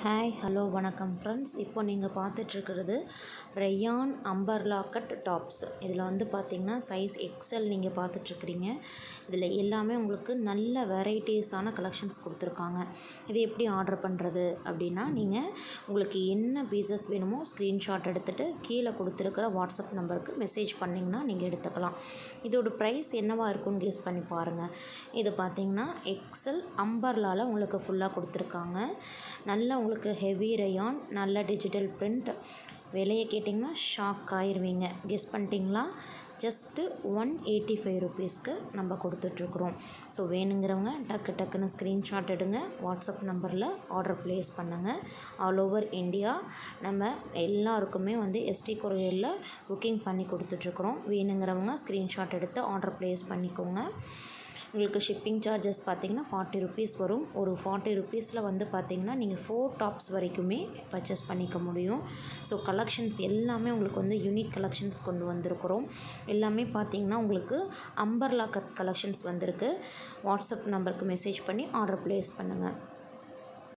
Hi hello வணக்கம் friends. இப்போ நீங்கள் பார்த்துட்ருக்கிறது ரயான் அம்பர்லா கட் டாப்ஸ். இதில் வந்து பார்த்திங்கன்னா சைஸ் எக்ஸல் நீங்கள் பார்த்துட்ருக்குறீங்க. இதில் எல்லாமே உங்களுக்கு நல்ல வெரைட்டிஸான கலெக்ஷன்ஸ் கொடுத்துருக்காங்க. இது எப்படி ஆர்டர் பண்ணுறது அப்படின்னா, நீங்கள் உங்களுக்கு என்ன பீசஸ் வேணுமோ ஸ்க்ரீன்ஷாட் எடுத்துகிட்டு கீழே கொடுத்துருக்கிற வாட்ஸ்அப் நம்பருக்கு மெசேஜ் பண்ணிங்கன்னா நீங்கள் எடுத்துக்கலாம். இதோட ப்ரைஸ் என்னவாக இருக்குன்னு கெஸ் பண்ணி பாருங்கள். இது பார்த்திங்கன்னா எக்ஸல் அம்பர்லாவில் உங்களுக்கு ஃபுல்லாக கொடுத்துருக்காங்க. நல்ல உங்களுக்கு ஹெவி ரயான், நல்ல டிஜிட்டல் பிரிண்ட். விலையை கேட்டிங்கன்னா ஷாக் ஆயிடுவீங்க. கெஸ் பண்ணிட்டீங்களா? ஜஸ்ட்டு 185 ருபீஸ்க்கு நம்ம கொடுத்துட்ருக்குறோம். ஸோ வேணுங்கிறவங்க டக்குன்னு ஸ்க்ரீன்ஷாட் எடுங்க, வாட்ஸ்அப் நம்பரில் ஆர்டர் ப்ளேஸ் பண்ணுங்கள். ஆல் ஓவர் இந்தியா நம்ம எல்லாருக்குமே வந்து எஸ்டி கொரியரில் புக்கிங் பண்ணி கொடுத்துட்ருக்குறோம். வேணுங்கிறவங்க ஸ்க்ரீன்ஷாட் எடுத்து ஆர்டர் ப்ளேஸ் பண்ணிக்கோங்க. உங்களுக்கு ஷிப்பிங் சார்ஜஸ் பார்த்திங்கன்னா 40 ருபீஸ் வரும். ஒரு 40 ருபீஸில் வந்து பார்த்திங்கன்னா நீங்கள் 4 டாப்ஸ் வரைக்குமே பர்ச்சேஸ் பண்ணிக்க முடியும். ஸோ கலெக்ஷன்ஸ் எல்லாமே உங்களுக்கு வந்து யூனிக் கலெக்ஷன்ஸ் கொண்டு வந்திருக்கிறோம். எல்லாமே பார்த்திங்கன்னா உங்களுக்கு அம்பர்லா கட் கலெக்ஷன்ஸ் வந்திருக்கு. வாட்ஸ்அப் நம்பருக்கு மெசேஜ் பண்ணி ஆர்டர் ப்ளேஸ் பண்ணுங்கள்.